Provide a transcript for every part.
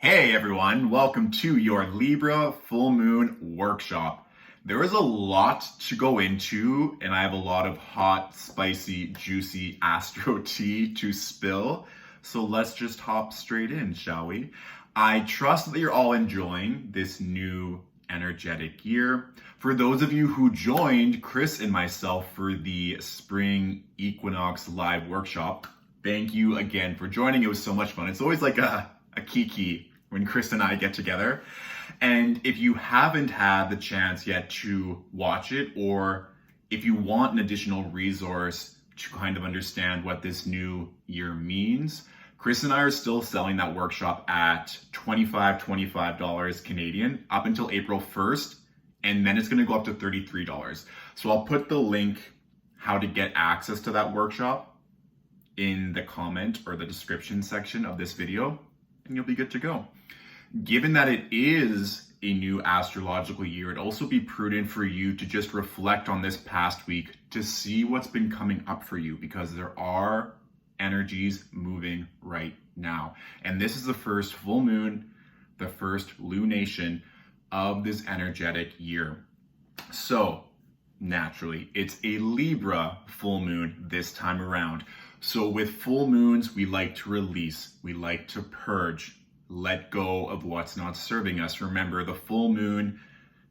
Hey everyone, welcome to your Libra Full Moon workshop. There is a lot to go into, and I have a lot of hot, spicy, juicy astro tea to spill. So let's just hop straight in, shall we? I trust that you're all enjoying this new energetic year. For those of you who joined Chris and myself for the spring equinox live workshop, thank you again for joining. It was so much fun. It's always like a kiki when Chris and I get together. And if you haven't had the chance yet to watch it, or if you want an additional resource to kind of understand what this new year means, Chris and I are still selling that workshop at $25 Canadian up until April 1st, and then it's going to go up to $33. So I'll put the link how to get access to that workshop in the comment or the description section of this video, and you'll be good to go. Given that it is a new astrological year, it'd also be prudent for you to just reflect on this past week to see what's been coming up for you, because there are energies moving right now. And this is the first full moon, the first lunation of this energetic year. So naturally, it's a Libra full moon this time around. So with full moons, we like to release, we like to purge, let go of what's not serving us. Remember, the full moon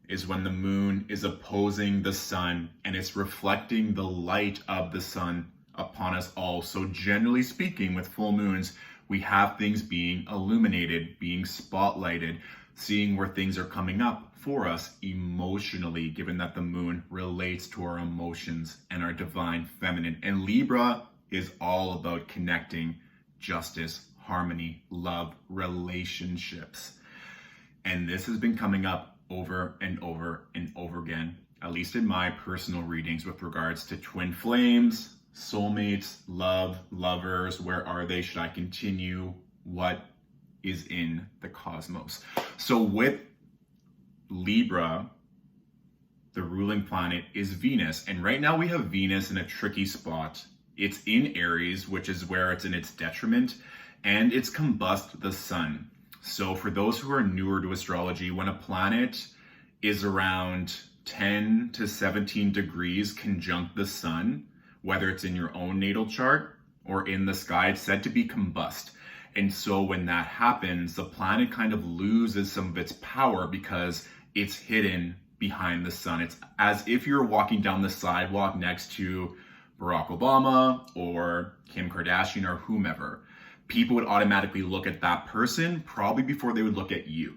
is when the moon is opposing the sun and it's reflecting the light of the sun upon us all. So generally speaking, with full moons, we have things being illuminated, being spotlighted, seeing where things are coming up for us emotionally, given that the moon relates to our emotions and our divine feminine. And Libra is all about connecting, justice, harmony, love, relationships. And this has been coming up over and over and over again, at least in my personal readings with regards to twin flames, soulmates, love, lovers. Where are they? Should I continue? What is in the cosmos? So with Libra, the ruling planet is Venus. And right now we have Venus in a tricky spot. It's in Aries, which is where it's in its detriment, and it's combust the sun. So for those who are newer to astrology, when a planet is around 10 to 17 degrees conjunct the sun, whether it's in your own natal chart or in the sky, it's said to be combust. And so when that happens, the planet kind of loses some of its power because it's hidden behind the sun. It's as if you're walking down the sidewalk next to Barack Obama or Kim Kardashian or whomever. People would automatically look at that person probably before they would look at you.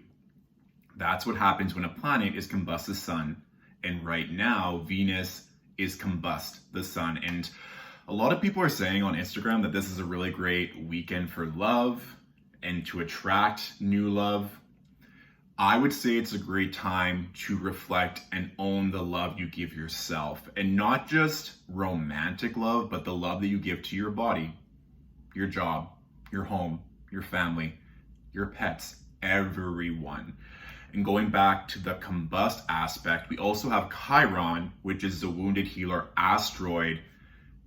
That's what happens when a planet is combust the sun. And right now, Venus is combust the sun. And a lot of people are saying on Instagram that this is a really great weekend for love and to attract new love. I would say it's a great time to reflect and own the love you give yourself, and not just romantic love, but the love that you give to your body, your job, your home, your family, your pets, everyone. And going back to the combust aspect, we also have Chiron, which is the wounded healer asteroid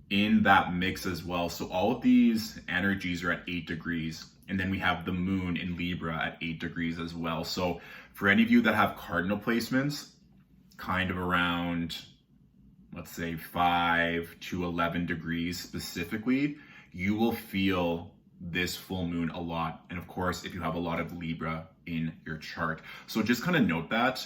in that mix as well. So all of these energies are at 8 degrees. And then we have the moon in Libra at 8 degrees as well. So for any of you that have cardinal placements, kind of around, let's say 5 to 11 degrees specifically, you will feel this full moon a lot. And of course, if you have a lot of Libra in your chart. So just kind of note that.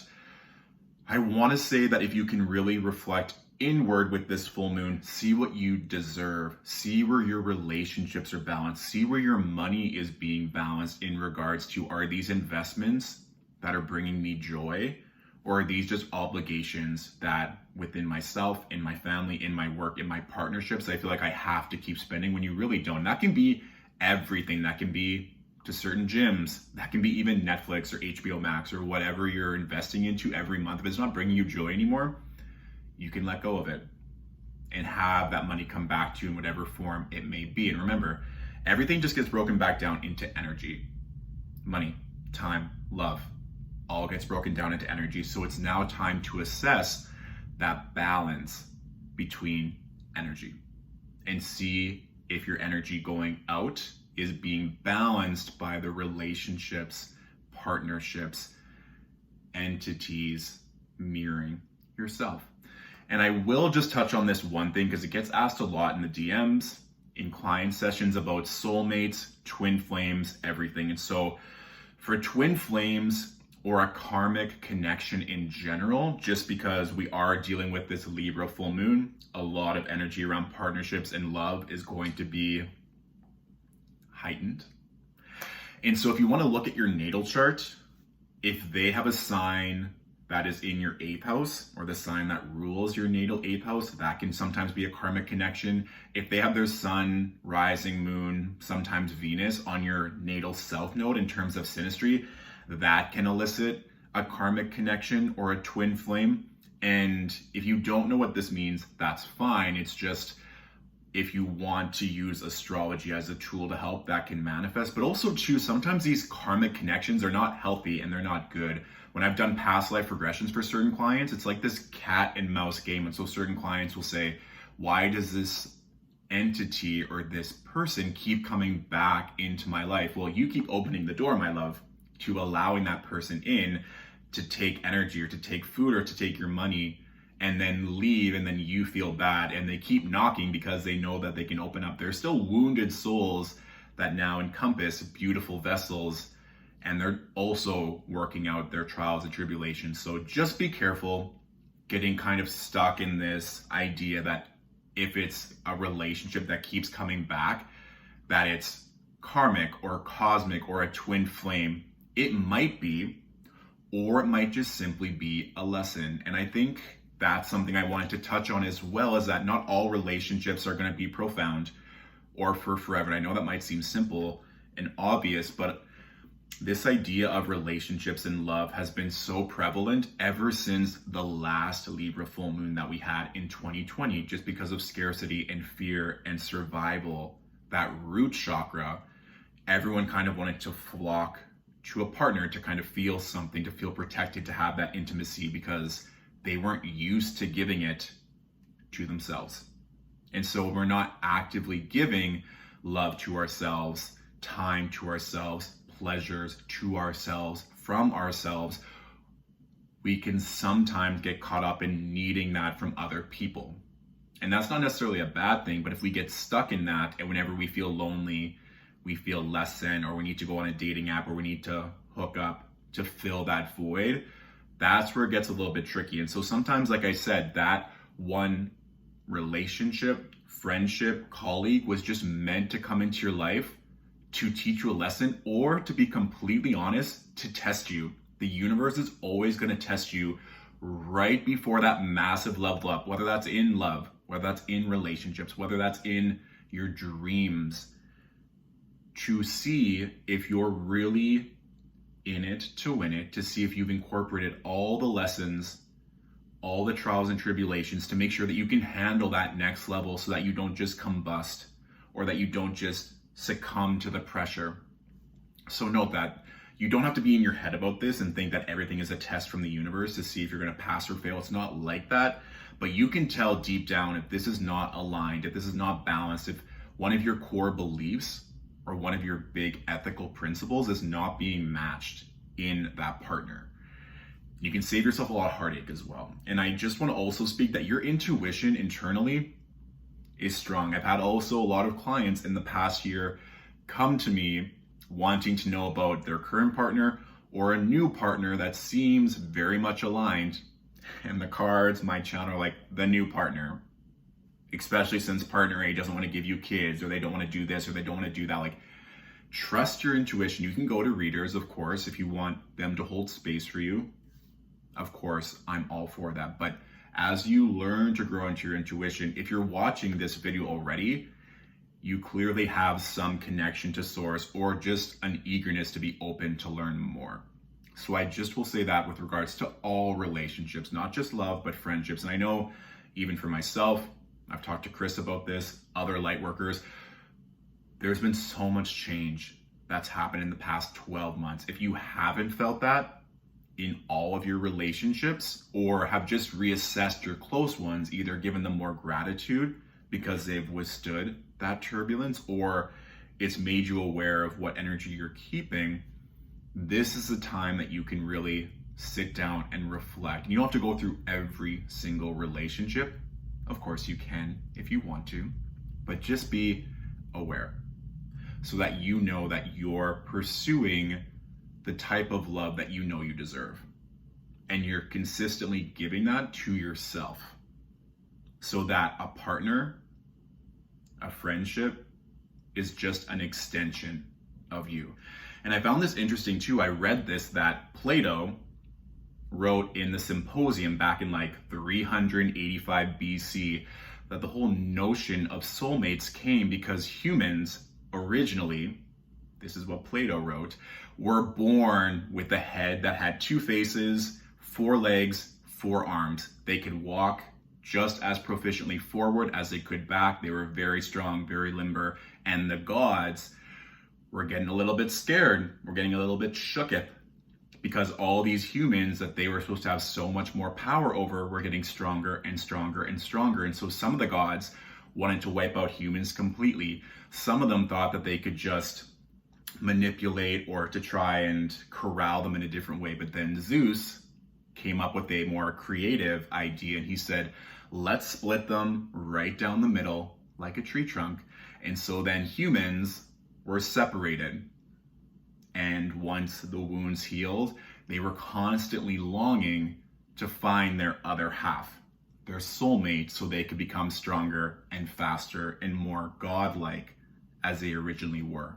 I want to say that if you can really reflect inward with this full moon, see what you deserve, see where your relationships are balanced, see where your money is being balanced in regards to, are these investments that are bringing me joy, or are these just obligations that within myself, in my family, in my work, in my partnerships, I feel like I have to keep spending when you really don't. That can be everything. That can be to certain gyms, that can be even Netflix or HBO Max or whatever you're investing into every month. If it's not bringing you joy anymore, you can let go of it and have that money come back to you in whatever form it may be. And remember, everything just gets broken back down into energy. Money, time, love, all gets broken down into energy. So it's now time to assess that balance between energy and see if your energy going out is being balanced by the relationships, partnerships, entities mirroring yourself. And I will just touch on this one thing because it gets asked a lot in the DMs, in client sessions about soulmates, twin flames, everything. And so for twin flames or a karmic connection in general, just because we are dealing with this Libra full moon, a lot of energy around partnerships and love is going to be heightened. And so if you want to look at your natal chart, if they have a sign that is in your 8th house, or the sign that rules your natal 8th house, that can sometimes be a karmic connection. If they have their sun, rising, moon, sometimes Venus on your natal south node in terms of synastry, that can elicit a karmic connection or a twin flame. And if you don't know what this means, that's fine. It's just, if you want to use astrology as a tool to help, that can manifest. But also too, sometimes these karmic connections are not healthy and they're not good. When I've done past life regressions for certain clients, it's like this cat and mouse game. And so certain clients will say, why does this entity or this person keep coming back into my life? Well, you keep opening the door, my love, to allowing that person in to take energy or to take food or to take your money and then leave, and then you feel bad. And they keep knocking because they know that they can open up. They're still wounded souls that now encompass beautiful vessels, and they're also working out their trials and tribulations. So just be careful getting kind of stuck in this idea that if it's a relationship that keeps coming back, that it's karmic or cosmic or a twin flame. It might be, or it might just simply be a lesson. And I think that's something I wanted to touch on as well, is that not all relationships are going to be profound or for forever. And I know that might seem simple and obvious, but this idea of relationships and love has been so prevalent ever since the last Libra full moon that we had in 2020, just because of scarcity and fear and survival. That root chakra, everyone kind of wanted to flock to a partner to kind of feel something, to feel protected, to have that intimacy, because they weren't used to giving it to themselves. And so we're not actively giving love to ourselves, time to ourselves, pleasures to ourselves, from ourselves. We can sometimes get caught up in needing that from other people. And that's not necessarily a bad thing, but if we get stuck in that, and whenever we feel lonely, we feel less than, or we need to go on a dating app, or we need to hook up to fill that void, that's where it gets a little bit tricky. And so sometimes, like I said, that one relationship, friendship, colleague was just meant to come into your life to teach you a lesson, or to be completely honest, to test you. The universe is always going to test you right before that massive level up, whether that's in love, whether that's in relationships, whether that's in your dreams, to see if you're really in it to win it, to see if you've incorporated all the lessons, all the trials and tribulations, to make sure that you can handle that next level, so that you don't just combust, or that you don't just succumb to the pressure. So note that you don't have to be in your head about this and think that everything is a test from the universe to see if you're going to pass or fail. It's not like that, but you can tell deep down if this is not aligned, if this is not balanced, if one of your core beliefs or one of your big ethical principles is not being matched in that partner. You can save yourself a lot of heartache as well. And I just want to also speak that your intuition internally is strong. I've had also a lot of clients in the past year come to me wanting to know about their current partner or a new partner that seems very much aligned. And the cards, my channel, are like the new partner, especially since partner A doesn't want to give you kids, or they don't want to do this, or they don't want to do that. Like, trust your intuition. You can go to readers, of course, if you want them to hold space for you. Of course, I'm all for that. But as you learn to grow into your intuition, if you're watching this video already, you clearly have some connection to source, or just an eagerness to be open to learn more. So I just will say that with regards to all relationships, not just love, but friendships. And I know even for myself, I've talked to Chris about this, other light workers, there's been so much change that's happened in the past 12 months. If you haven't felt that in all of your relationships, or have just reassessed your close ones, either given them more gratitude because they've withstood that turbulence, or it's made you aware of what energy you're keeping, this is the time that you can really sit down and reflect. You don't have to go through every single relationship. Of course you can if you want to, but just be aware so that you know that you're pursuing the type of love that you know you deserve. And you're consistently giving that to yourself so that a partner, a friendship is just an extension of you. And I found this interesting too. I read this, that Plato wrote in the Symposium back in like 385 BC that the whole notion of soulmates came because humans originally, this is what Plato wrote, were born with a head that had 2 faces, 4 legs, 4 arms. They could walk just as proficiently forward as they could back. They were very strong, very limber, and the gods were getting a little bit scared. We're getting a little bit shooketh because all these humans that they were supposed to have so much more power over were getting stronger and stronger and stronger. And so some of the gods wanted to wipe out humans completely. Some of them thought that they could just manipulate or to try and corral them in a different way. But then Zeus came up with a more creative idea, and he said, let's split them right down the middle like a tree trunk. And so then humans were separated. And once the wounds healed, they were constantly longing to find their other half, their soulmate, so they could become stronger and faster and more godlike as they originally were.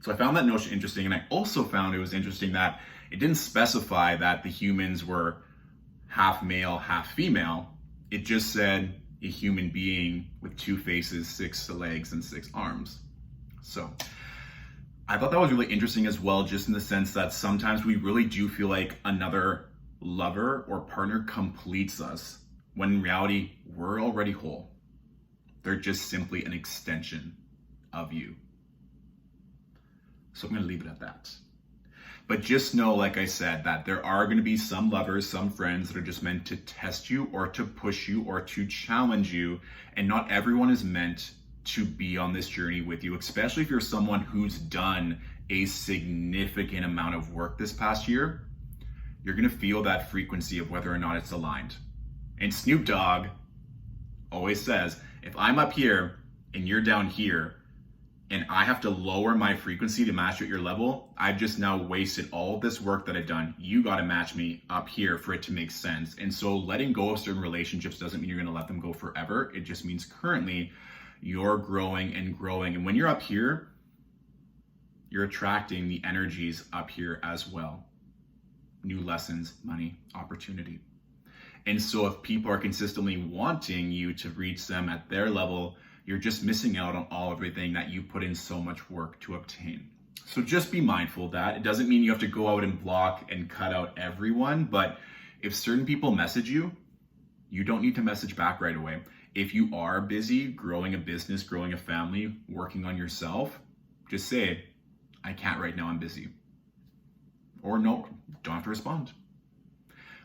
So I found that notion interesting, and I also found it was interesting that it didn't specify that the humans were half male, half female. It just said a human being with 2 faces, 6 legs, and 6 arms. So I thought that was really interesting as well, just in the sense that sometimes we really do feel like another lover or partner completes us, when in reality, we're already whole. They're just simply an extension of you. So I'm going to leave it at that. But just know, like I said, that there are going to be some lovers, some friends that are just meant to test you or to push you or to challenge you. And not everyone is meant to be on this journey with you, especially if you're someone who's done a significant amount of work this past year. You're going to feel that frequency of whether or not it's aligned. And Snoop Dogg always says, if I'm up here and you're down here, and I have to lower my frequency to match at your level, I've just now wasted all of this work that I've done. You got to match me up here for it to make sense. And so letting go of certain relationships doesn't mean you're going to let them go forever. It just means currently you're growing and growing. And when you're up here, you're attracting the energies up here as well. New lessons, money, opportunity. And so if people are consistently wanting you to reach them at their level, you're just missing out on everything that you put in so much work to obtain. So just be mindful of that. It doesn't mean you have to go out and block and cut out everyone, but if certain people message you, you don't need to message back right away. If you are busy growing a business, growing a family, working on yourself, just say, I can't right now, I'm busy. Or no, don't have to respond.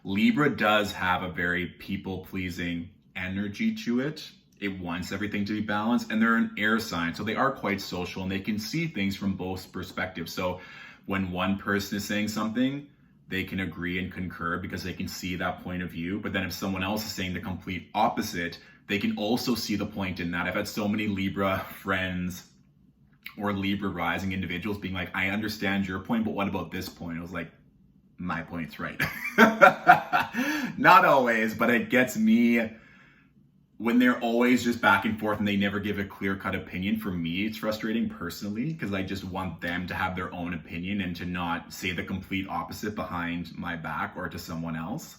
Libra does have a very people-pleasing energy to it. It wants everything to be balanced, and they're an air sign, so they are quite social and they can see things from both perspectives. So when one person is saying something, they can agree and concur because they can see that point of view. But then if someone else is saying the complete opposite, they can also see the point in that. I've had so many Libra friends or Libra rising individuals being like, I understand your point, but what about this point? I was like, my point's right. Not always, but it gets me when they're always just back and forth and they never give a clear-cut opinion. For me, it's frustrating personally because I just want them to have their own opinion and to not say the complete opposite behind my back or to someone else,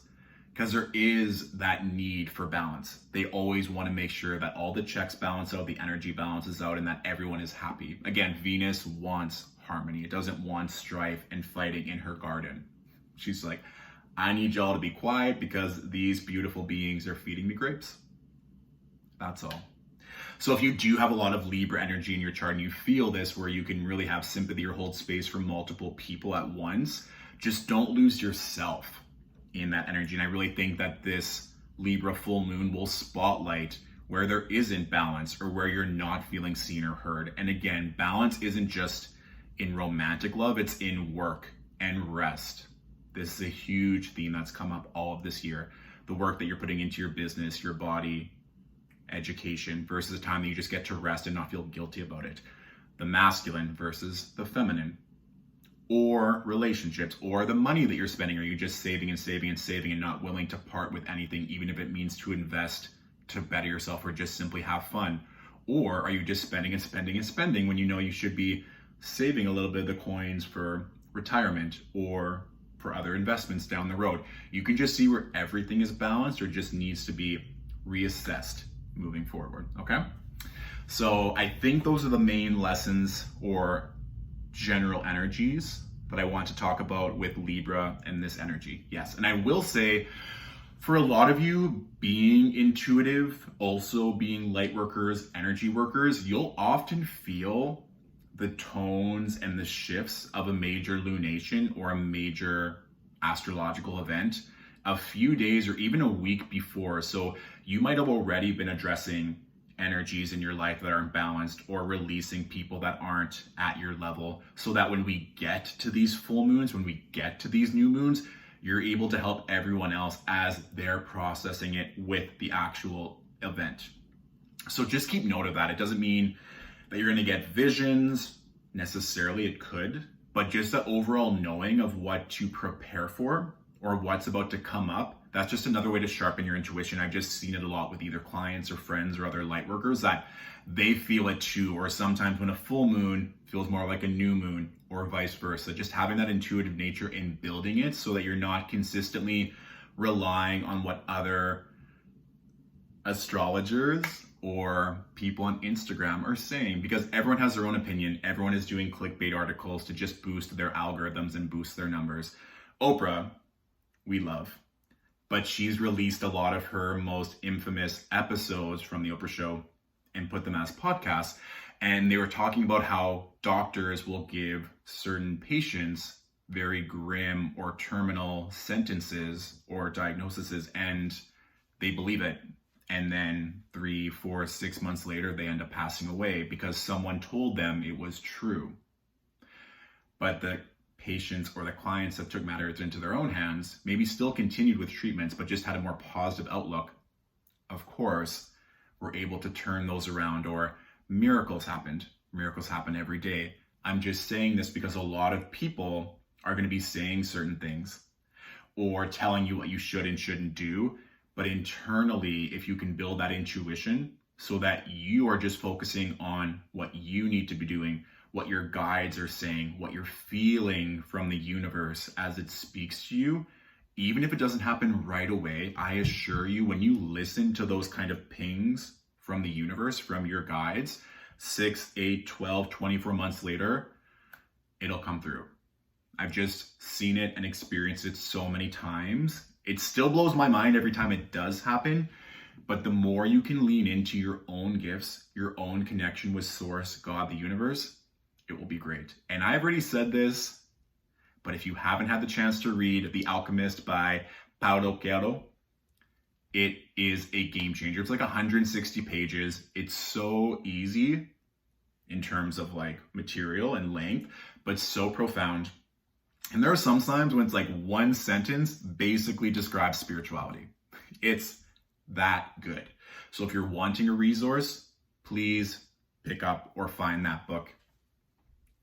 because there is that need for balance. They always want to make sure that all the checks balance out, the energy balances out, and that everyone is happy. Again, Venus wants harmony. It doesn't want strife and fighting in her garden. She's like, I need y'all to be quiet because these beautiful beings are feeding me grapes. That's all. So if you do have a lot of Libra energy in your chart and you feel this where you can really have sympathy or hold space for multiple people at once, just don't lose yourself in that energy. And I really think that this Libra full moon will spotlight where there isn't balance or where you're not feeling seen or heard. And again, balance isn't just in romantic love, it's in work and rest. This is a huge theme that's come up all of this year. The work that you're putting into your business, your body, education, versus the time that you just get to rest and not feel guilty about it. The masculine versus the feminine. Or relationships, or the money that you're spending. Are you just saving and saving and saving and not willing to part with anything, even if it means to invest to better yourself or just simply have fun? Or are you just spending and spending and spending when you know you should be saving a little bit of the coins for retirement or for other investments down the road? You can just see where everything is balanced or just needs to be reassessed moving forward, okay? So I think those are the main lessons or general energies that I want to talk about with Libra and this energy. Yes, and I will say, for a lot of you, being intuitive, also being light workers, energy workers, you'll often feel the tones and the shifts of a major lunation or a major astrological event a few days or even a week before. So you might have already been addressing energies in your life that are imbalanced or releasing people that aren't at your level, so that when we get to these full moons, when we get to these new moons, you're able to help everyone else as they're processing it with the actual event. So just keep note of that. It doesn't mean that you're going to get visions necessarily. It could, but just the overall knowing of what to prepare for or what's about to come up. That's just another way to sharpen your intuition. I've just seen it a lot with either clients or friends or other light workers that they feel it too, or sometimes when a full moon feels more like a new moon or vice versa. Just having that intuitive nature in building it so that you're not consistently relying on what other astrologers or people on Instagram are saying, because everyone has their own opinion. Everyone is doing clickbait articles to just boost their algorithms and boost their numbers. Oprah, we love. But she's released a lot of her most infamous episodes from the Oprah Show and put them as podcasts. And they were talking about how doctors will give certain patients very grim or terminal sentences or diagnoses, and they believe it. And then 3, 4, 6 months later, they end up passing away because someone told them it was true. But the patients or the clients that took matters into their own hands maybe still continued with treatments, but just had a more positive outlook. Of course, we're able to turn those around, or miracles happened. Miracles happen every day. I'm just saying this because a lot of people are going to be saying certain things or telling you what you should and shouldn't do. But internally, if you can build that intuition so that you are just focusing on what you need to be doing, what your guides are saying, what you're feeling from the universe as it speaks to you, even if it doesn't happen right away, I assure you, when you listen to those kind of pings from the universe, from your guides, 6, 8, 12, 24 months later, it'll come through. I've just seen it and experienced it so many times. It still blows my mind every time it does happen, but the more you can lean into your own gifts, your own connection with Source, God, the universe, it will be great. And I've already said this, but if you haven't had the chance to read The Alchemist by Paulo Coelho, it is a game changer. It's like 160 pages. It's so easy in terms of like material and length, but so profound. And there are some times when it's like one sentence basically describes spirituality. It's that good. So if you're wanting a resource, please pick up or find that book.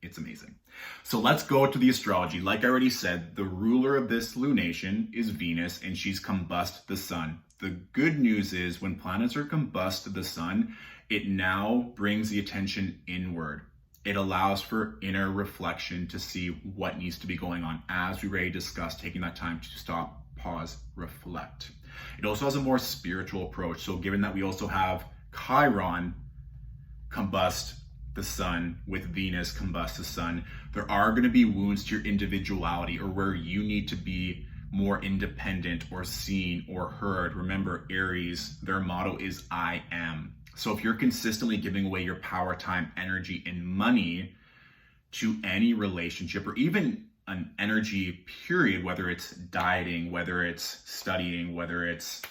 It's amazing. So let's go to the astrology. Like I already said, the ruler of this lunation is Venus, and she's combust the sun. The good news is when planets are combust the sun, it now brings the attention inward. It allows for inner reflection to see what needs to be going on, as we already discussed, taking that time to stop, pause, reflect. It also has a more spiritual approach. So given that we also have Chiron combust the sun with Venus combust the sun, there are going to be wounds to your individuality, or where you need to be more independent or seen or heard. Remember, Aries, their motto is I am. So if you're consistently giving away your power, time, energy, and money to any relationship, or even an energy period, whether it's dieting, whether it's studying, whether it's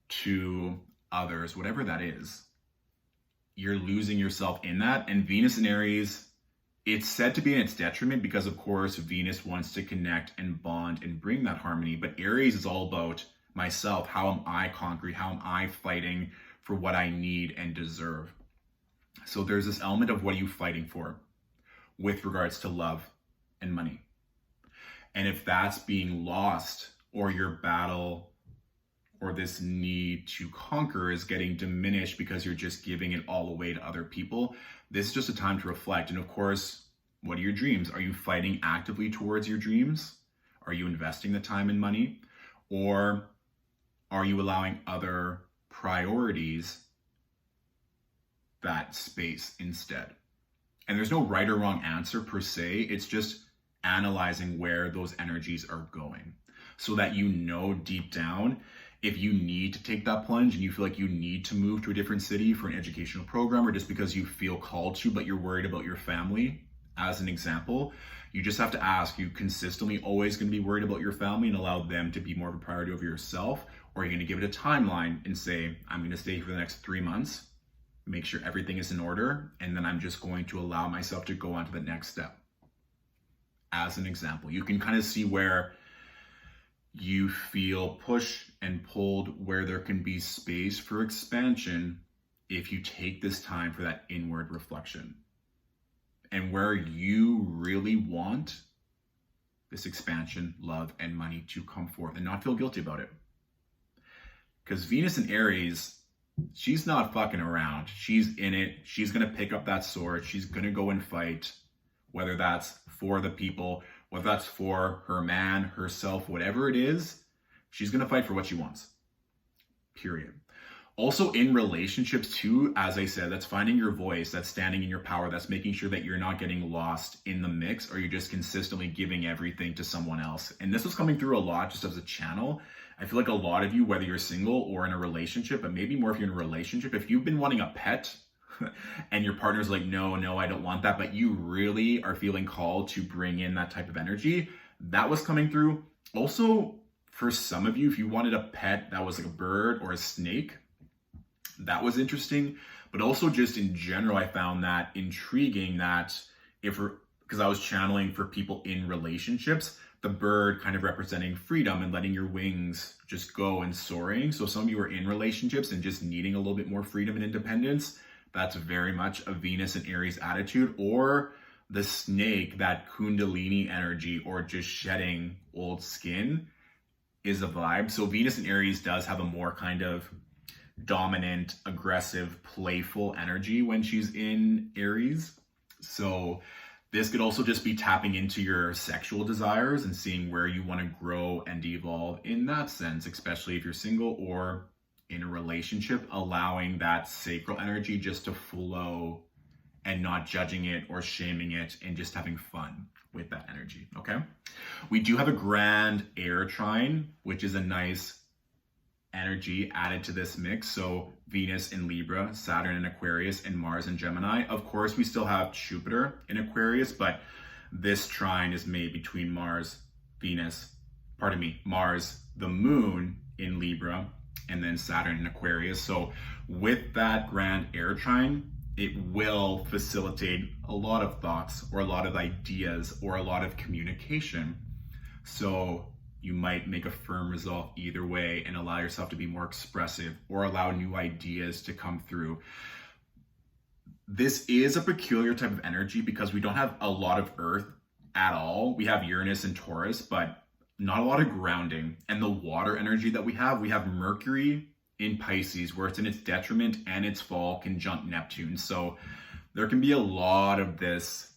to others, whatever that is, you're losing yourself in that. And Venus in Aries, it's said to be in its detriment because, of course, Venus wants to connect and bond and bring that harmony. But Aries is all about myself. How am I conquering? How am I fighting for what I need and deserve? So there's this element of what are you fighting for with regards to love and money. And if that's being lost, or your battle or this need to conquer is getting diminished because you're just giving it all away to other people, this is just a time to reflect. And of course, what are your dreams? Are you fighting actively towards your dreams? Are you investing the time and money? Or are you allowing other priorities that space instead? And there's no right or wrong answer per se. It's just analyzing where those energies are going so that you know deep down if you need to take that plunge and you feel like you need to move to a different city for an educational program, or just because you feel called to, but you're worried about your family, as an example, you just have to ask, you consistently always going to be worried about your family and allow them to be more of a priority over yourself? Or are you going to give it a timeline and say, I'm going to stay for the next 3 months, make sure everything is in order, and then I'm just going to allow myself to go on to the next step? As an example, you can kind of see where you feel pushed and pulled, where there can be space for expansion if you take this time for that inward reflection, and where you really want this expansion, love, and money to come forth and not feel guilty about it. Because Venus in Aries, she's not fucking around. She's in it. She's going to pick up that sword. She's going to go and fight, whether that's for the people, whether that's for her man, herself, whatever it is, she's going to fight for what she wants. Period. Also in relationships too, as I said, that's finding your voice, that's standing in your power, that's making sure that you're not getting lost in the mix, or you're just consistently giving everything to someone else. And this was coming through a lot just as a channel. I feel like a lot of you, whether you're single or in a relationship, but maybe more if you're in a relationship, if you've been wanting a pet and your partner's like, no, I don't want that, but you really are feeling called to bring in that type of energy, that was coming through. Also, for some of you, if you wanted a pet that was like a bird or a snake, that was interesting. But also just in general, I found that intriguing that because I was channeling for people in relationships, the bird kind of representing freedom and letting your wings just go and soaring. So some of you are in relationships and just needing a little bit more freedom and independence. That's very much a Venus and Aries attitude. Or the snake, that Kundalini energy, or just shedding old skin is a vibe. So Venus and Aries does have a more kind of dominant, aggressive, playful energy when she's in Aries. So this could also just be tapping into your sexual desires and seeing where you want to grow and evolve in that sense, especially if you're single or in a relationship, allowing that sacral energy just to flow and not judging it or shaming it and just having fun with that energy, okay? We do have a grand air trine, which is a nice energy added to this mix. So Venus in Libra, Saturn in Aquarius, and Mars in Gemini. Of course, we still have Jupiter in Aquarius, but this trine is made between Mars, the moon in Libra, and then Saturn in Aquarius. So with that grand air trine, it will facilitate a lot of thoughts or a lot of ideas or a lot of communication. So you might make a firm resolve either way and allow yourself to be more expressive or allow new ideas to come through. This is a peculiar type of energy because we don't have a lot of Earth at all. We have Uranus and Taurus, but not a lot of grounding. And the water energy that we have Mercury in Pisces, where it's in its detriment and its fall conjunct Neptune. So there can be a lot of this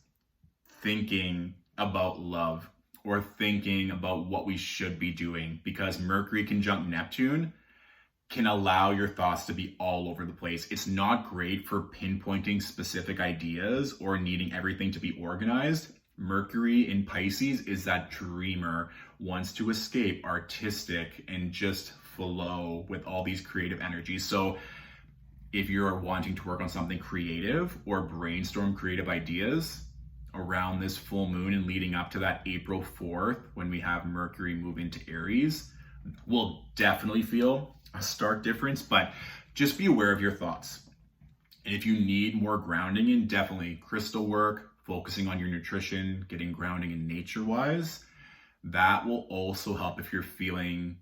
thinking about love or thinking about what we should be doing, because Mercury conjunct Neptune can allow your thoughts to be all over the place. It's not great for pinpointing specific ideas or needing everything to be organized. Mercury in Pisces is that dreamer, wants to escape, artistic, and just flow with all these creative energies. So if you're wanting to work on something creative or brainstorm creative ideas around this full moon and leading up to that April 4th, when we have Mercury move into Aries, we'll definitely feel a stark difference. But just be aware of your thoughts. And if you need more grounding in, definitely crystal work, focusing on your nutrition, getting grounding in nature-wise, that will also help if you're feeling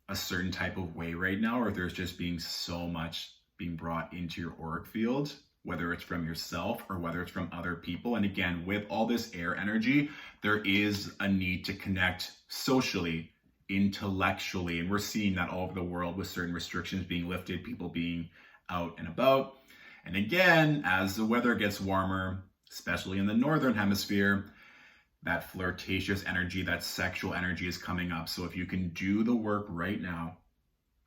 a certain type of way right now, or if there's just being so much being brought into your auric field, whether it's from yourself or whether it's from other people. And again, with all this air energy, there is a need to connect socially, intellectually, and we're seeing that all over the world with certain restrictions being lifted, people being out and about. And again, as the weather gets warmer, especially in the northern hemisphere, that flirtatious energy, that sexual energy is coming up. So if you can do the work right now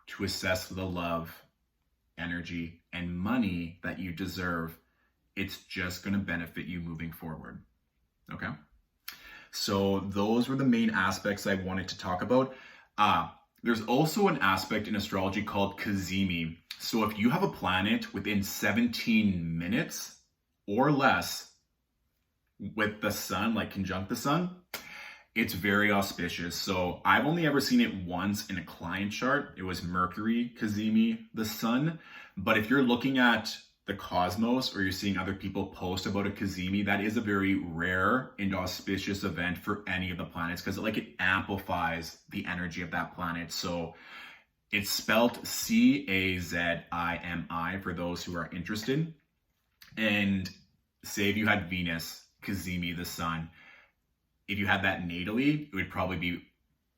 to assess the love, energy, and money that you deserve, it's just going to benefit you moving forward. Okay? So those were the main aspects I wanted to talk about. There's also an aspect in astrology called cazimi. So if you have a planet within 17 minutes or less with the sun, like conjunct the sun, it's very auspicious. So I've only ever seen it once in a client chart. It was Mercury cazimi the sun. But if you're looking at the cosmos or you're seeing other people post about a cazimi, that is a very rare and auspicious event for any of the planets, because it amplifies the energy of that planet. So it's spelled Cazimi for those who are interested. And say if you had Venus cazimi the sun, if you had that natally, it would probably be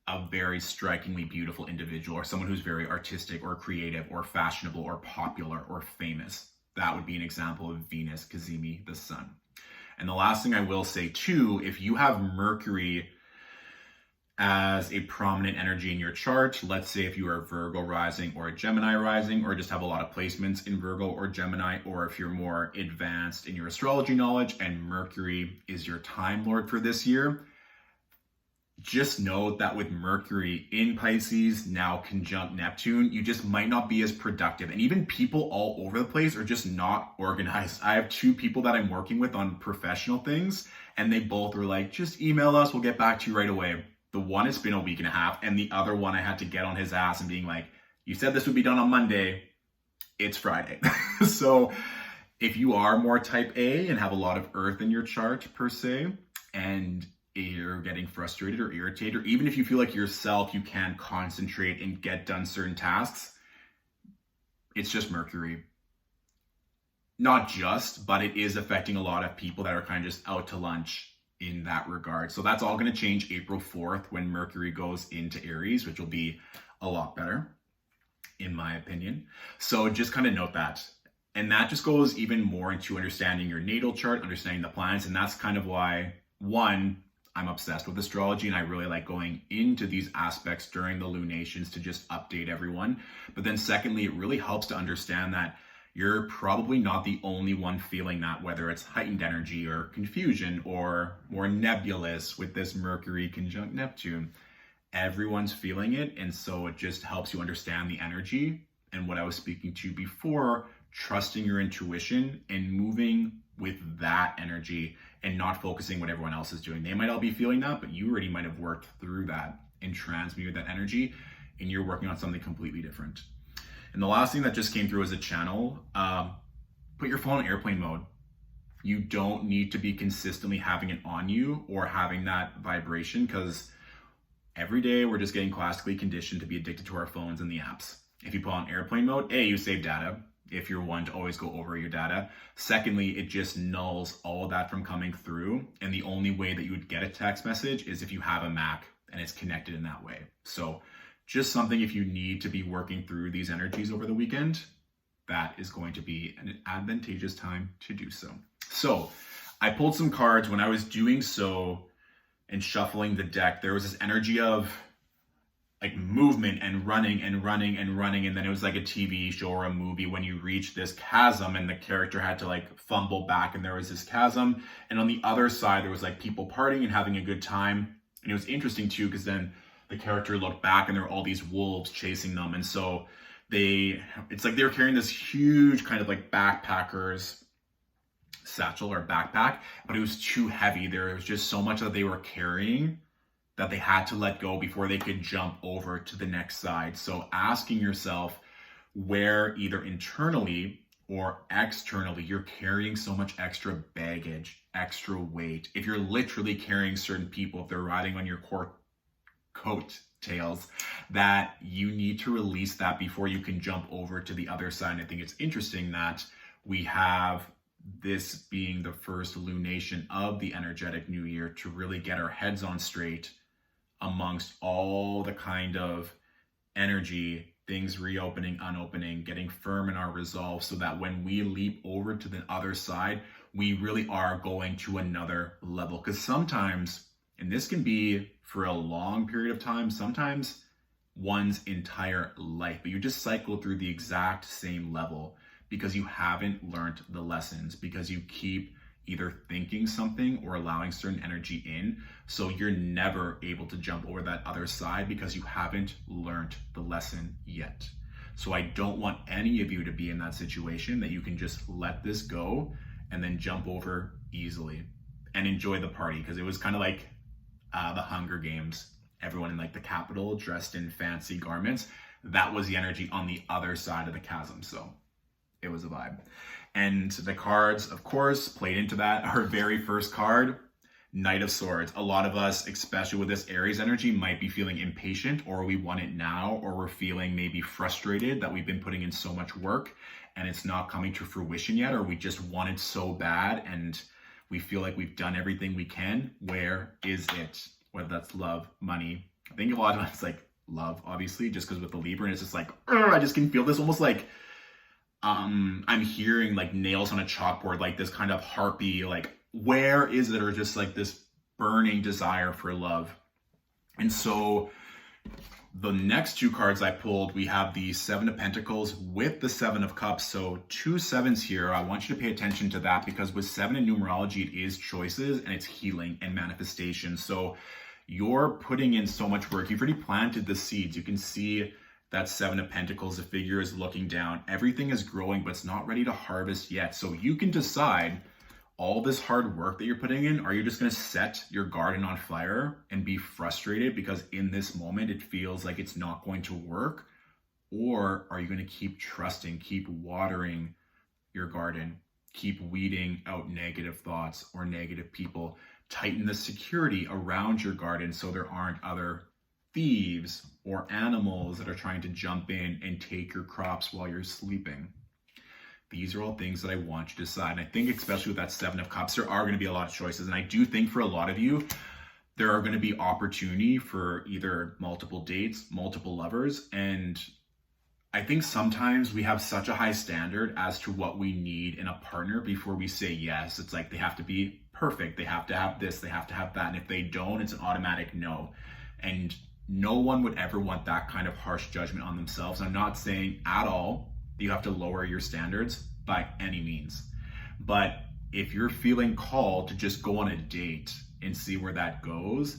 a very strikingly beautiful individual, or someone who's very artistic or creative or fashionable or popular or famous. That would be an example of Venus cazimi the sun. And the last thing I will say too, if you have Mercury as a prominent energy in your chart, let's say if you are Virgo rising or a Gemini rising, or just have a lot of placements in Virgo or Gemini, or if you're more advanced in your astrology knowledge and Mercury is your time lord for this year, just know that with Mercury in Pisces, now conjunct Neptune, you just might not be as productive. And even people all over the place are just not organized. I have two people that I'm working with on professional things, and they both were like, just email us, we'll get back to you right away. The one, it's been a week and a half, and the other one I had to get on his ass and being like, you said this would be done on Monday, it's Friday. So if you are more type A and have a lot of earth in your chart per se, and you're getting frustrated or irritated, or even if you feel like yourself, you can't concentrate and get done certain tasks, it's just Mercury. Not just, but it is affecting a lot of people that are kind of just out to lunch in that regard. So that's all going to change April 4th when Mercury goes into Aries, which will be a lot better, in my opinion. So just kind of note that. And that just goes even more into understanding your natal chart, understanding the planets. And that's kind of why, one, I'm obsessed with astrology, and I really like going into these aspects during the lunations to just update everyone. But then secondly, it really helps to understand that you're probably not the only one feeling that, whether it's heightened energy or confusion or more nebulous with this Mercury conjunct Neptune. Everyone's feeling it, and so it just helps you understand the energy and what I was speaking to before, trusting your intuition and moving with that energy and not focusing what everyone else is doing. They might all be feeling that, but you already might have worked through that and transmuted that energy, and you're working on something completely different. And the last thing that just came through as a channel, put your phone in airplane mode. You don't need to be consistently having it on you or having that vibration, because every day we're just getting classically conditioned to be addicted to our phones and the apps. If you put on airplane mode, A, you save data, if you're one to always go over your data. Secondly, it just nulls all of that from coming through. And the only way that you would get a text message is if you have a Mac and it's connected in that way. So just something, if you need to be working through these energies over the weekend, that is going to be an advantageous time to do so. So I pulled some cards. When I was doing so and shuffling the deck, there was this energy of like movement and running and running and running. And then it was like a TV show or a movie when you reach this chasm and the character had to like fumble back and there was this chasm. And on the other side, there was like people partying and having a good time. And it was interesting too, because then the character looked back and there were all these wolves chasing them. And so it's like they were carrying this huge kind of like backpacker's satchel or backpack, but it was too heavy. There was just so much that they were carrying that they had to let go before they could jump over to the next side. So asking yourself, where either internally or externally, you're carrying so much extra baggage, extra weight. If you're literally carrying certain people, if they're riding on your coat tails, that you need to release that before you can jump over to the other side. And I think it's interesting that we have this being the first lunation of the energetic new year to really get our heads on straight amongst all the kind of energy, things reopening, unopening, getting firm in our resolve, so that when we leap over to the other side, we really are going to another level. Because sometimes, and this can be for a long period of time, sometimes one's entire life, but you just cycle through the exact same level because you haven't learned the lessons, because you keep either thinking something or allowing certain energy in. So you're never able to jump over that other side because you haven't learned the lesson yet. So I don't want any of you to be in that situation that you can just let this go and then jump over easily and enjoy the party. Because it was kind of like the Hunger Games, everyone in like the Capitol dressed in fancy garments. That was the energy on the other side of the chasm. So it was a vibe. And the cards, of course, played into that. Our very first card, Knight of Swords. A lot of us, especially with this Aries energy, might be feeling impatient, or we want it now, or we're feeling maybe frustrated that we've been putting in so much work and it's not coming to fruition yet, or we just want it so bad and we feel like we've done everything we can. Where is it? Whether that's love, money. I think a lot of times like love, obviously, just because with the Libra, and it's just like, I just can feel this almost like, I'm hearing like nails on a chalkboard, like this kind of harpy, like, where is it? Or just like this burning desire for love. And so the next two cards I pulled, we have the Seven of Pentacles with the Seven of Cups. So 2 sevens here. I want you to pay attention to that, because with 7 in numerology, it is choices and it's healing and manifestation. So you're putting in so much work. You've already planted the seeds. You can see that 7 of Pentacles, the figure is looking down. Everything is growing, but it's not ready to harvest yet. So you can decide, all this hard work that you're putting in, are you just going to set your garden on fire and be frustrated because in this moment it feels like it's not going to work? Or are you going to keep trusting, keep watering your garden, keep weeding out negative thoughts or negative people, tighten the security around your garden so there aren't other thieves or animals that are trying to jump in and take your crops while you're sleeping? These are all things that I want you to decide. And I think especially with that 7 of Cups, there are going to be a lot of choices. And I do think for a lot of you, there are going to be opportunity for either multiple dates, multiple lovers. And I think sometimes we have such a high standard as to what we need in a partner before we say yes. It's like they have to be perfect. They have to have this, they have to have that. And if they don't, it's an automatic no. And no one would ever want that kind of harsh judgment on themselves. I'm not saying at all you have to lower your standards by any means. But if you're feeling called to just go on a date and see where that goes,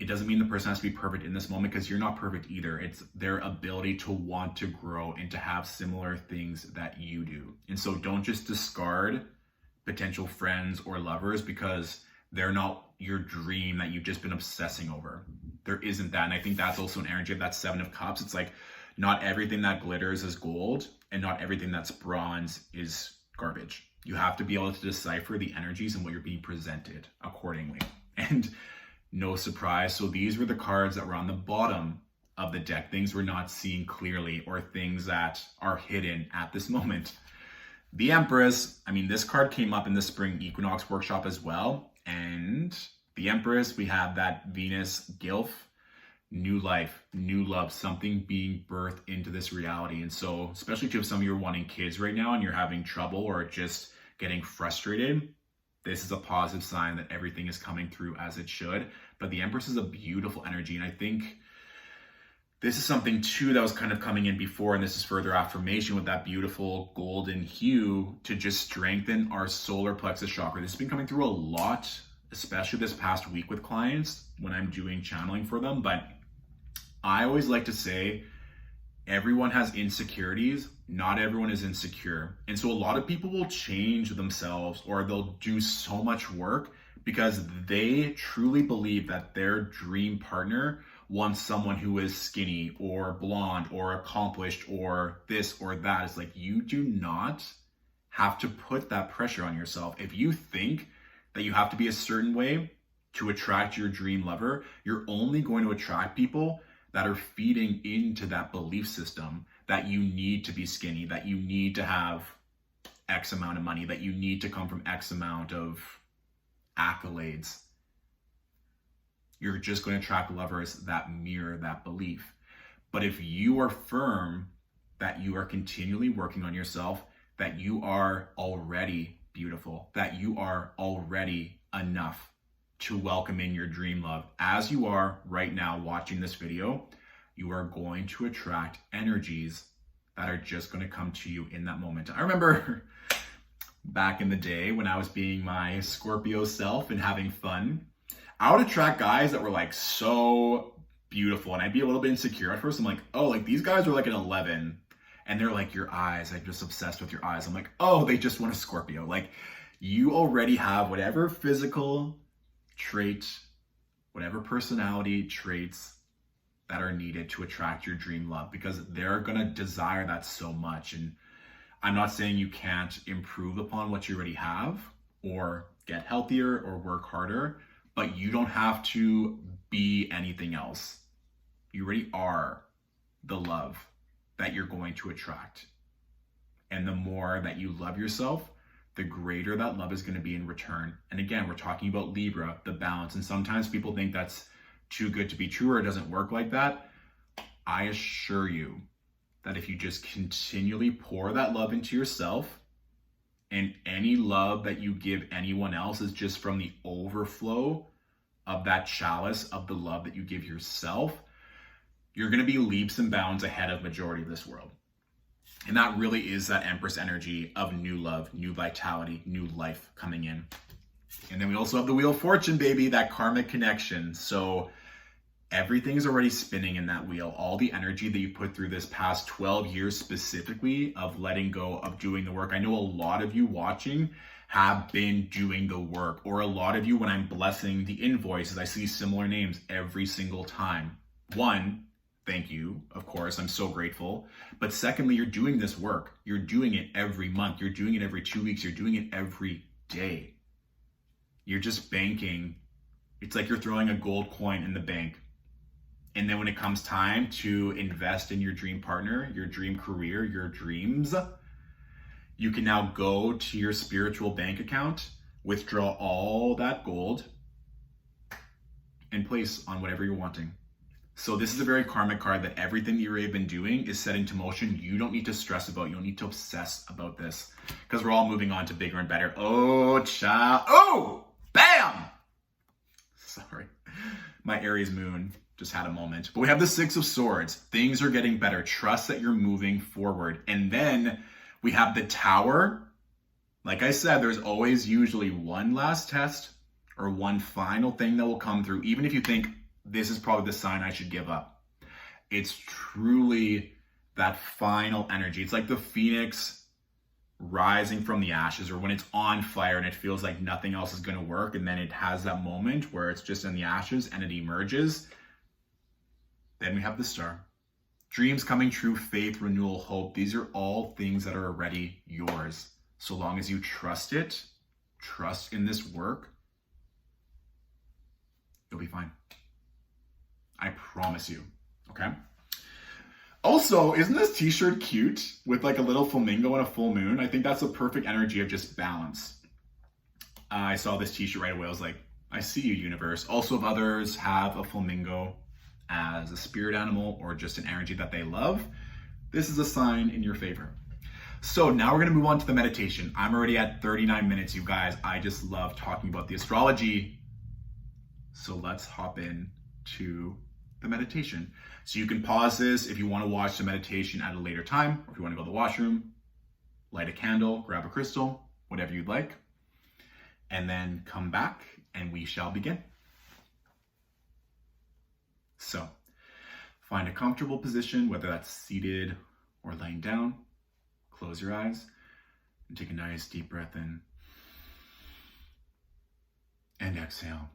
it doesn't mean the person has to be perfect in this moment, because you're not perfect either. It's their ability to want to grow and to have similar things that you do. And so don't just discard potential friends or lovers because they're not your dream that you've just been obsessing over. There isn't that. And I think that's also an energy of that 7 of Cups. It's like, not everything that glitters is gold, and not everything that's bronze is garbage. You have to be able to decipher the energies and what you're being presented accordingly. And no surprise, so these were the cards that were on the bottom of the deck, things we're not seeing clearly or things that are hidden at this moment. The Empress, I mean, this card came up in the spring equinox workshop as well. And the Empress, we have that Venus Gilf, new life, new love, something being birthed into this reality. And so, especially if some of you are wanting kids right now and you're having trouble or just getting frustrated, this is a positive sign that everything is coming through as it should. But the Empress is a beautiful energy. And I think this is something too that was kind of coming in before, and this is further affirmation with that beautiful golden hue to just strengthen our solar plexus chakra. This has been coming through a lot, especially this past week with clients when I'm doing channeling for them. But I always like to say, everyone has insecurities. Not everyone is insecure. And so a lot of people will change themselves, or they'll do so much work because they truly believe that their dream partner wants someone who is skinny or blonde or accomplished or this or that. It's like, you do not have to put that pressure on yourself. If you think that you have to be a certain way to attract your dream lover, you're only going to attract people that are feeding into that belief system that you need to be skinny, that you need to have X amount of money, that you need to come from X amount of accolades. You're just going to attract lovers that mirror that belief. But if you are firm that you are continually working on yourself, that you are already beautiful, that you are already enough to welcome in your dream love, as you are right now watching this video, you are going to attract energies that are just going to come to you in that moment. I remember back in the day when I was being my Scorpio self and having fun, I would attract guys that were like so beautiful, and I'd be a little bit insecure at first. I'm like, oh, like these guys are like an 11, and they're like, your eyes, I'm just obsessed with your eyes. I'm like, oh, they just want a Scorpio. Like, you already have whatever physical trait, whatever personality traits that are needed to attract your dream love, because they're gonna desire that so much. And I'm not saying you can't improve upon what you already have or get healthier or work harder, but you don't have to be anything else. You already are the love that you're going to attract. And the more that you love yourself, the greater that love is going to be in return. And again, we're talking about Libra, the balance. And sometimes people think that's too good to be true or it doesn't work like that. I assure you that if you just continually pour that love into yourself, and any love that you give anyone else is just from the overflow of that chalice of the love that you give yourself, you're going to be leaps and bounds ahead of majority of this world. And that really is that Empress energy of new love, new vitality, new life coming in. And then we also have the Wheel of Fortune, baby, that karmic connection. So everything is already spinning in that wheel. All the energy that you put through this past 12 years specifically of letting go, of doing the work. I know a lot of you watching have been doing the work, or a lot of you, when I'm blessing the invoices, I see similar names every single time. One, thank you, of course, I'm so grateful. But secondly, you're doing this work. You're doing it every month. You're doing it every 2 weeks. You're doing it every day. You're just banking. It's like you're throwing a gold coin in the bank. And then when it comes time to invest in your dream partner, your dream career, your dreams, you can now go to your spiritual bank account, withdraw all that gold, and place on whatever you're wanting. So this is a very karmic card that everything that you've been doing is set into motion. You don't need to stress about, you don't need to obsess about this, because we're all moving on to bigger and better. Oh, child. Oh, bam! Sorry. My Aries moon just had a moment. But we have the Six of Swords. Things are getting better. Trust that you're moving forward. And then we have the Tower. Like I said, there's always usually one last test or one final thing that will come through, even if you think this is probably the sign I should give up. It's truly that final energy. It's like the phoenix rising from the ashes, or when it's on fire and it feels like nothing else is going to work, and then it has that moment where it's just in the ashes and it emerges. Then we have the Star. Dreams coming true, faith, renewal, hope. These are all things that are already yours. So long as you trust it, trust in this work, you'll be fine. I promise you, okay? Also, isn't this t-shirt cute with like a little flamingo and a full moon? I think that's a perfect energy of just balance. I saw this t-shirt right away. I was like, I see you, universe. Also, if others have a flamingo as a spirit animal or just an energy that they love, this is a sign in your favor. So now we're going to move on to the meditation. I'm already at 39 minutes, you guys. I just love talking about the astrology. So let's hop in to the meditation. So you can pause this if you want to watch the meditation at a later time, or if you want to go to the washroom, light a candle, grab a crystal, whatever you'd like, and then come back and we shall begin. So find a comfortable position, whether that's seated or laying down. Close your eyes and take a nice deep breath in And exhale.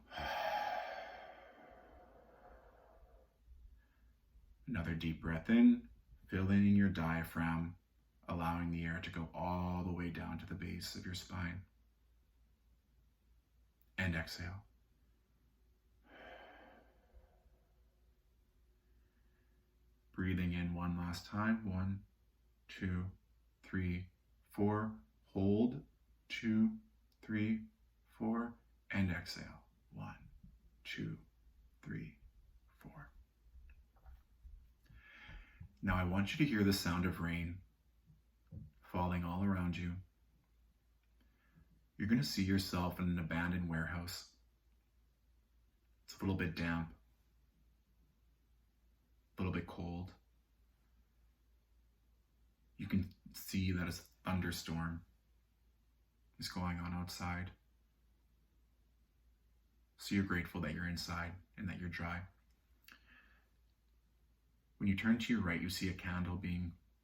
Another deep breath in, filling in your diaphragm, allowing the air to go all the way down to the base of your spine. And exhale. Breathing in one last time. 1, 2, 3, 4. Hold. 2, 3, 4. And exhale. 1, 2, 3, 4. Now I want you to hear the sound of rain falling all around you. You're going to see yourself in an abandoned warehouse. It's a little bit damp, a little bit cold. You can see that a thunderstorm is going on outside. So you're grateful that you're inside and that you're dry. When you turn to your right, you see a candle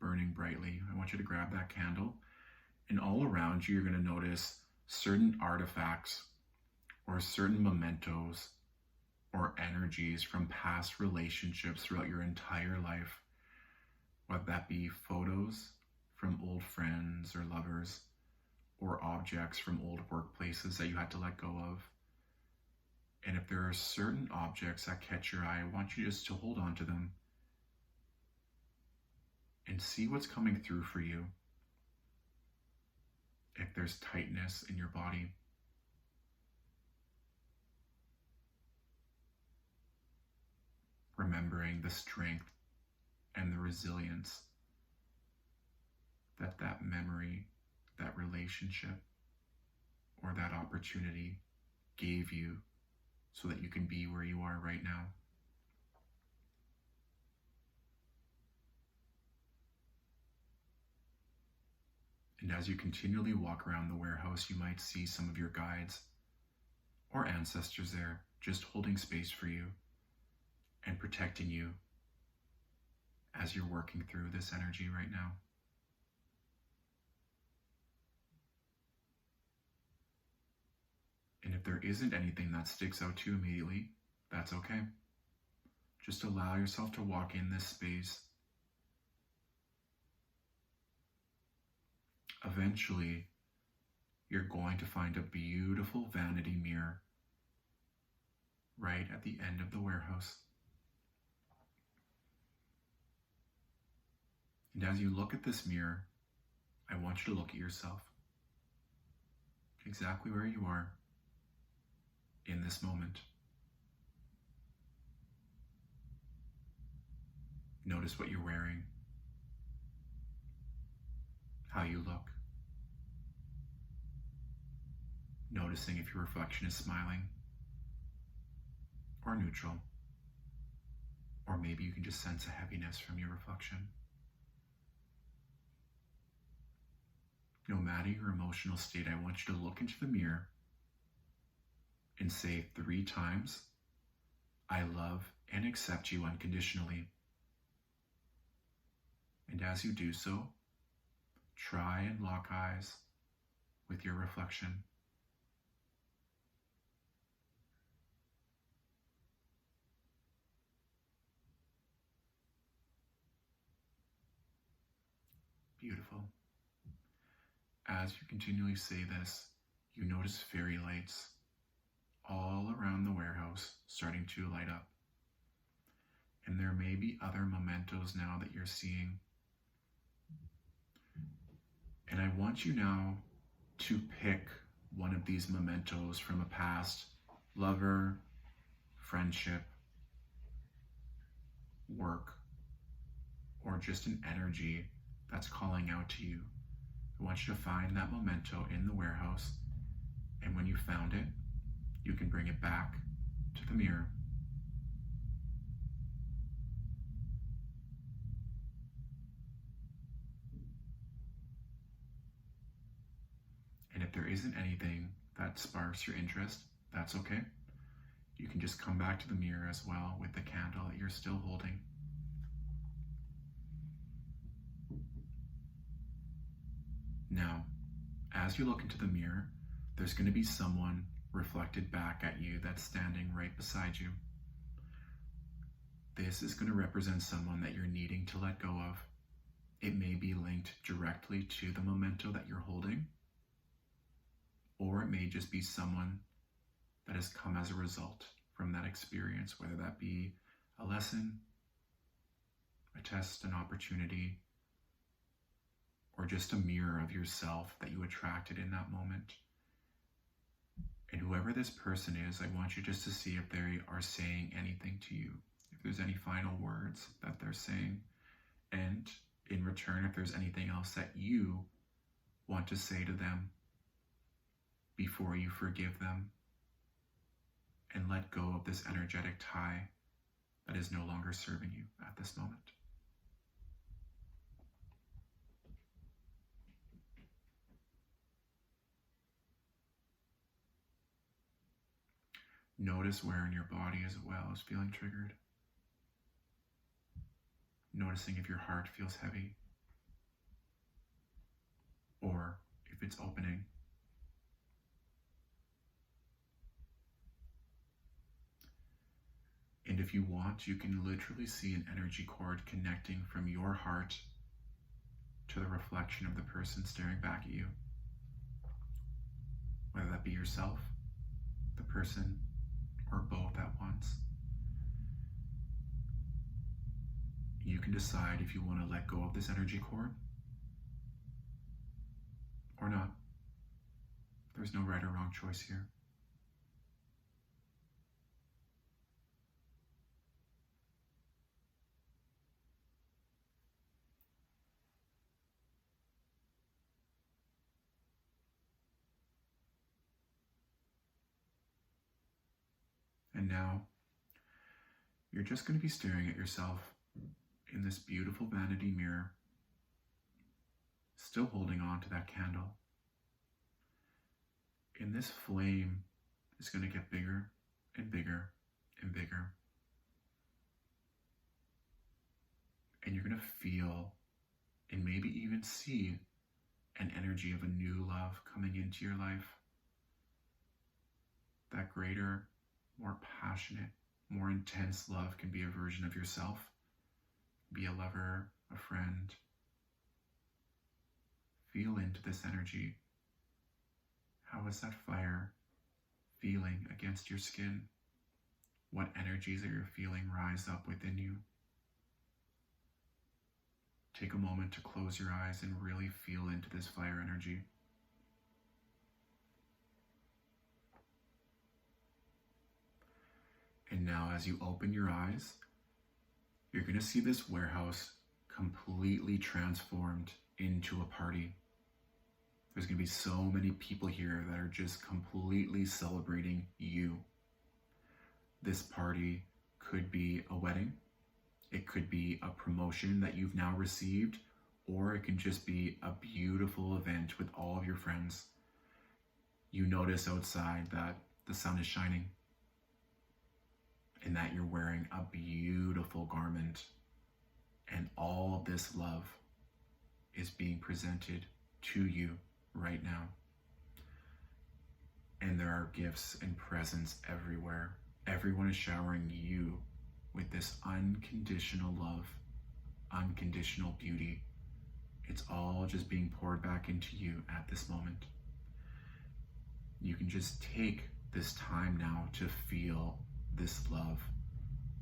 burning brightly. I want you to grab that candle, and all around you, you're going to notice certain artifacts or certain mementos or energies from past relationships throughout your entire life, whether that be photos from old friends or lovers, or objects from old workplaces that you had to let go of. And if there are certain objects that catch your eye, I want you just to hold on to them and see what's coming through for you. If there's tightness in your body, remembering the strength and the resilience that memory, that relationship, or that opportunity gave you so that you can be where you are right now. And as you continually walk around the warehouse, you might see some of your guides or ancestors there, just holding space for you and protecting you as you're working through this energy right now. And if there isn't anything that sticks out to you immediately, that's okay. Just allow yourself to walk in this space. Eventually, you're going to find a beautiful vanity mirror right at the end of the warehouse. And as you look at this mirror, I want you to look at yourself exactly where you are in this moment. Notice what you're wearing, how you look. Noticing if your reflection is smiling or neutral, or maybe you can just sense a heaviness from your reflection. No matter your emotional state, I want you to look into the mirror and say 3 times, I love and accept you unconditionally. And as you do so, try and lock eyes with your reflection. Beautiful. As you continually say this, you notice fairy lights all around the warehouse starting to light up. And there may be other mementos now that you're seeing. And I want you now to pick one of these mementos from a past lover, friendship, work, or just an energy that's calling out to you. I want you to find that memento in the warehouse, and when you found it, you can bring it back to the mirror. And if there isn't anything that sparks your interest, that's okay. You can just come back to the mirror as well with the candle that you're still holding. Now, as you look into the mirror, there's going to be someone reflected back at you that's standing right beside you. This is going to represent someone that you're needing to let go of. It may be linked directly to the memento that you're holding, or it may just be someone that has come as a result from that experience, whether that be a lesson, a test, an opportunity, or just a mirror of yourself that you attracted in that moment. And whoever this person is, I want you just to see if they are saying anything to you, if there's any final words that they're saying, and in return, if there's anything else that you want to say to them before you forgive them and let go of this energetic tie that is no longer serving you at this moment. Notice where in your body as well is feeling triggered. Noticing if your heart feels heavy or if it's opening. And if you want, you can literally see an energy cord connecting from your heart to the reflection of the person staring back at you. Whether that be yourself, the person, or both at once. You can decide if you want to let go of this energy cord or not. There's no right or wrong choice here. And now, you're just going to be staring at yourself in this beautiful vanity mirror, still holding on to that candle. And this flame is going to get bigger and bigger and bigger. And you're going to feel and maybe even see an energy of a new love coming into your life. That greater, more passionate, more intense love can be a version of yourself. Be a lover, a friend. Feel into this energy. How is that fire feeling against your skin? What energies are you feeling rise up within you? Take a moment to close your eyes and really feel into this fire energy. And now as you open your eyes, you're going to see this warehouse completely transformed into a party. There's going to be so many people here that are just completely celebrating you. This party could be a wedding. It could be a promotion that you've now received, or it can just be a beautiful event with all of your friends. You notice outside that the sun is shining and that you're wearing a beautiful garment, and all of this love is being presented to you right now. And there are gifts and presents everywhere. Everyone is showering you with this unconditional love, unconditional beauty. It's all just being poured back into you at this moment. You can just take this time now to feel this love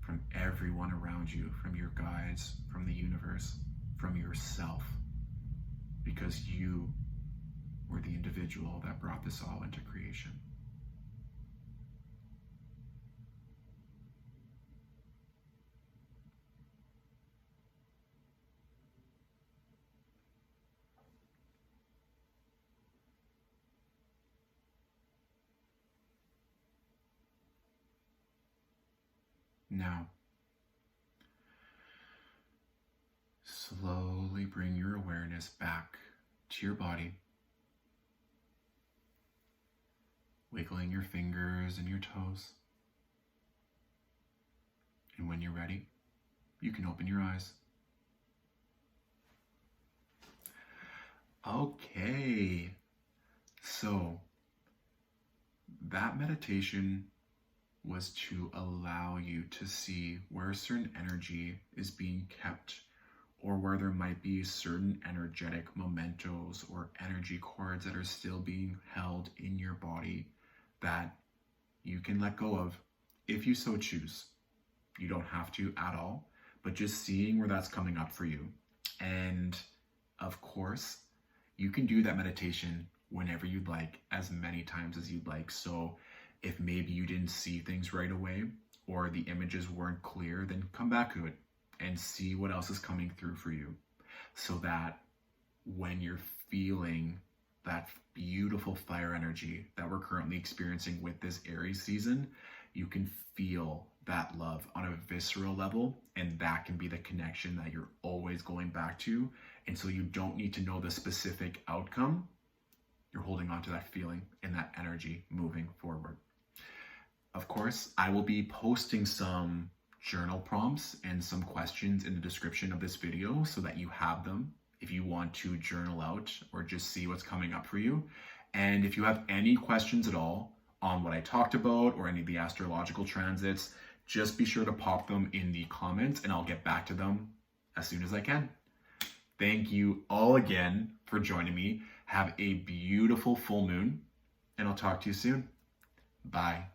from everyone around you, from your guides, from the universe, from yourself, because you were the individual that brought this all into creation. Now, slowly bring your awareness back to your body, wiggling your fingers and your toes. And when you're ready, you can open your eyes. Okay, so that meditation was to allow you to see where certain energy is being kept, or where there might be certain energetic mementos or energy cords that are still being held in your body that you can let go of if you so choose. You don't have to at all, but just seeing where that's coming up for you. And of course, you can do that meditation whenever you'd like, as many times as you'd like. So if maybe you didn't see things right away, or the images weren't clear, then come back to it and see what else is coming through for you, so that when you're feeling that beautiful fire energy that we're currently experiencing with this Aries season, you can feel that love on a visceral level, and that can be the connection that you're always going back to. And so you don't need to know the specific outcome. You're holding on to that feeling and that energy moving forward. Of course, I will be posting some journal prompts and some questions in the description of this video so that you have them if you want to journal out or just see what's coming up for you. And if you have any questions at all on what I talked about or any of the astrological transits, just be sure to pop them in the comments and I'll get back to them as soon as I can. Thank you all again for joining me. Have a beautiful full moon, and I'll talk to you soon. Bye.